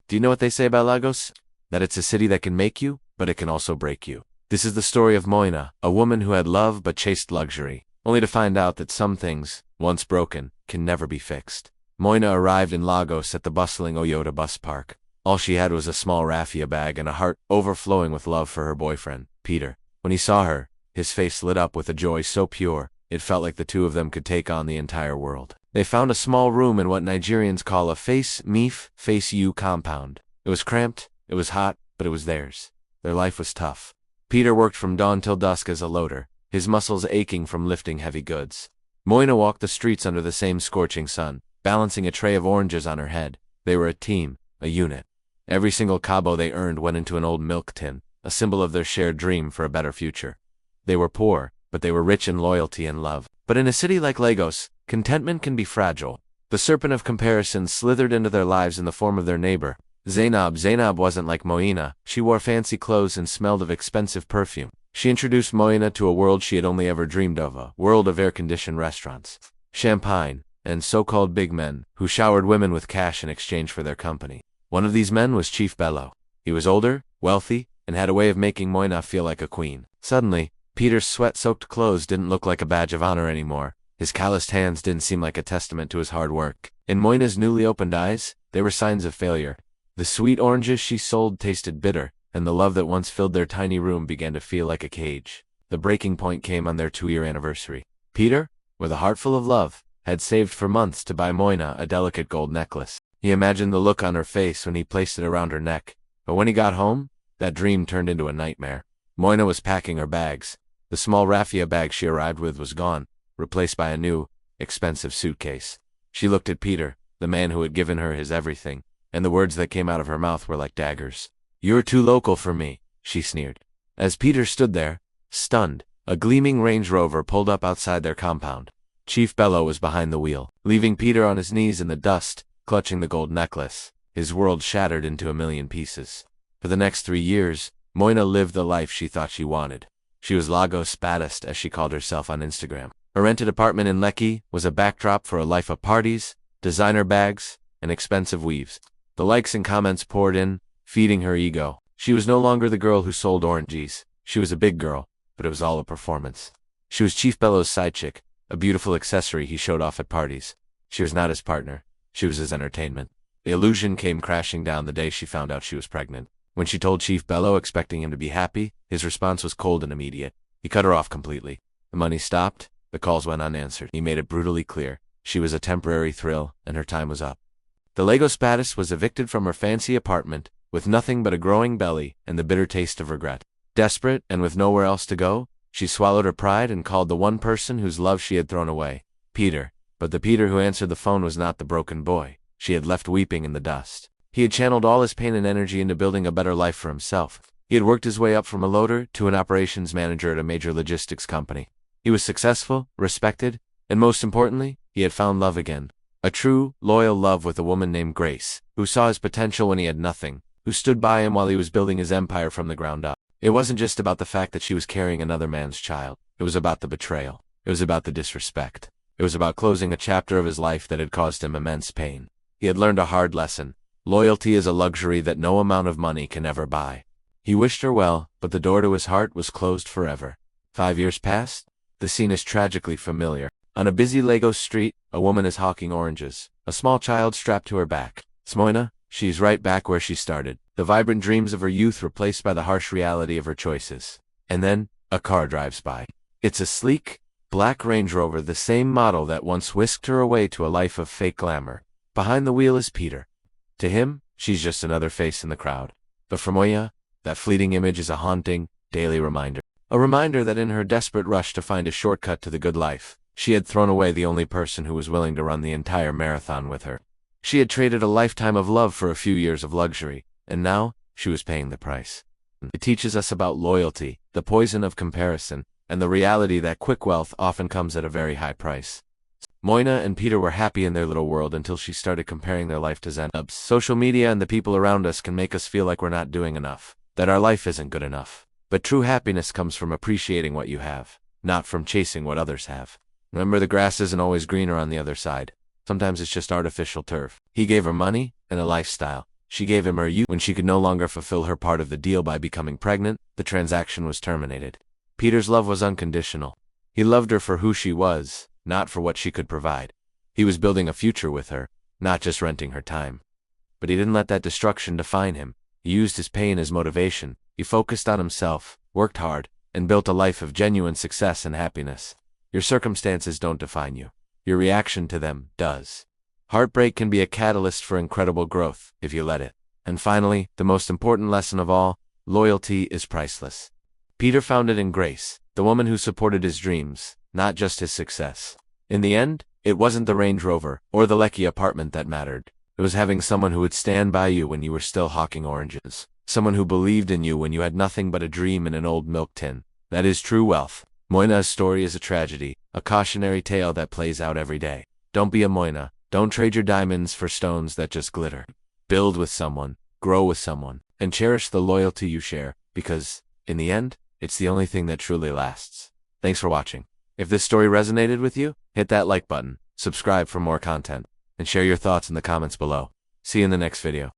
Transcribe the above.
Do you know what they say about Lagos? That it's a city that can make you, but it can also break you. This is the story of Moina, a woman who had love but chased luxury, only to find out that some things, once broken, can never be fixed. Moina arrived in Lagos at the bustling Oyota bus park. All she had was a small raffia bag and a heart overflowing with love for her boyfriend, Peter. When he saw her, his face lit up with a joy so pure, it felt like the two of them could take on the entire world. They found a small room in what Nigerians call a face-you compound. It was cramped, it was hot, but it was theirs. Their life was tough. Peter worked from dawn till dusk as a loader, his muscles aching from lifting heavy goods. Moina walked the streets under the same scorching sun, balancing a tray of oranges on her head. They were a team, a unit. Every single cabo they earned went into an old milk tin, a symbol of their shared dream for a better future. They were poor, but they were rich in loyalty and love. But in a city like Lagos, contentment can be fragile. The serpent of comparison slithered into their lives in the form of their neighbor, Zainab. Zainab wasn't like Moina. She wore fancy clothes and smelled of expensive perfume. She introduced Moina to a world she had only ever dreamed of, a world of air-conditioned restaurants, champagne, and so-called big men, who showered women with cash in exchange for their company. One of these men was Chief Bello. He was older, wealthy, and had a way of making Moina feel like a queen. Suddenly, Peter's sweat-soaked clothes didn't look like a badge of honor anymore. His calloused hands didn't seem like a testament to his hard work. In Moina's newly opened eyes, they were signs of failure. The sweet oranges she sold tasted bitter, and the love that once filled their tiny room began to feel like a cage. The breaking point came on their 2-year anniversary. Peter, with a heart full of love, had saved for months to buy Moina a delicate gold necklace. He imagined the look on her face when he placed it around her neck, but when he got home, that dream turned into a nightmare. Moina was packing her bags. The small raffia bag she arrived with was gone, replaced by a new, expensive suitcase. She looked at Peter, the man who had given her his everything, and the words that came out of her mouth were like daggers. "You're too local for me," she sneered. As Peter stood there, stunned, a gleaming Range Rover pulled up outside their compound. Chief Bello was behind the wheel, leaving Peter on his knees in the dust, clutching the gold necklace. His world shattered into a million pieces. For the next 3 years, Moina lived the life she thought she wanted. She was Lagos' baddest, as she called herself on Instagram. Her rented apartment in Lekki was a backdrop for a life of parties, designer bags, and expensive weaves. The likes and comments poured in, feeding her ego. She was no longer the girl who sold oranges. She was a big girl, but it was all a performance. She was Chief Bello's side chick, a beautiful accessory he showed off at parties. She was not his partner. She was his entertainment. The illusion came crashing down the day she found out she was pregnant. When she told Chief Bello, expecting him to be happy, his response was cold and immediate. He cut her off completely. The money stopped, the calls went unanswered. He made it brutally clear. She was a temporary thrill, and her time was up. The Lagos baddest was evicted from her fancy apartment, with nothing but a growing belly and the bitter taste of regret. Desperate, and with nowhere else to go, she swallowed her pride and called the one person whose love she had thrown away, Peter. But the Peter who answered the phone was not the broken boy she had left weeping in the dust. He had channeled all his pain and energy into building a better life for himself. He had worked his way up from a loader to an operations manager at a major logistics company. He was successful, respected, and most importantly, he had found love again. A true, loyal love with a woman named Grace, who saw his potential when he had nothing, who stood by him while he was building his empire from the ground up. It wasn't just about the fact that she was carrying another man's child. It was about the betrayal. It was about the disrespect. It was about closing a chapter of his life that had caused him immense pain. He had learned a hard lesson. Loyalty is a luxury that no amount of money can ever buy. He wished her well, but the door to his heart was closed forever. 5 years passed. The scene is tragically familiar. On a busy Lagos street, a woman is hawking oranges, a small child strapped to her back. It's Moina. She's right back where she started. The vibrant dreams of her youth replaced by the harsh reality of her choices. And then, a car drives by. It's a sleek, black Range Rover, the same model that once whisked her away to a life of fake glamour. Behind the wheel is Peter. To him, she's just another face in the crowd. But for Moya, that fleeting image is a haunting, daily reminder. A reminder that in her desperate rush to find a shortcut to the good life, she had thrown away the only person who was willing to run the entire marathon with her. She had traded a lifetime of love for a few years of luxury, and now, she was paying the price. It teaches us about loyalty, the poison of comparison, and the reality that quick wealth often comes at a very high price. Moina and Peter were happy in their little world until she started comparing their life to Zainab's. Social media and the people around us can make us feel like we're not doing enough, that our life isn't good enough. But true happiness comes from appreciating what you have, not from chasing what others have. Remember, the grass isn't always greener on the other side. Sometimes it's just artificial turf. He gave her money and a lifestyle. She gave him her youth. When she could no longer fulfill her part of the deal by becoming pregnant, the transaction was terminated. Peter's love was unconditional. He loved her for who she was, not for what she could provide. He was building a future with her, not just renting her time. But he didn't let that destruction define him. He used his pain as motivation. He focused on himself, worked hard, and built a life of genuine success and happiness. Your circumstances don't define you. Your reaction to them does. Heartbreak can be a catalyst for incredible growth, if you let it. And finally, the most important lesson of all, loyalty is priceless. Peter found it in Grace, the woman who supported his dreams, not just his success. In the end, it wasn't the Range Rover or the Lecky apartment that mattered. It was having someone who would stand by you when you were still hawking oranges. Someone who believed in you when you had nothing but a dream in an old milk tin. That is true wealth. Moina's story is a tragedy, a cautionary tale that plays out every day. Don't be a Moina. Don't trade your diamonds for stones that just glitter. Build with someone, grow with someone, and cherish the loyalty you share, because, in the end, it's the only thing that truly lasts. Thanks for watching. If this story resonated with you, hit that like button, subscribe for more content, and share your thoughts in the comments below. See you in the next video.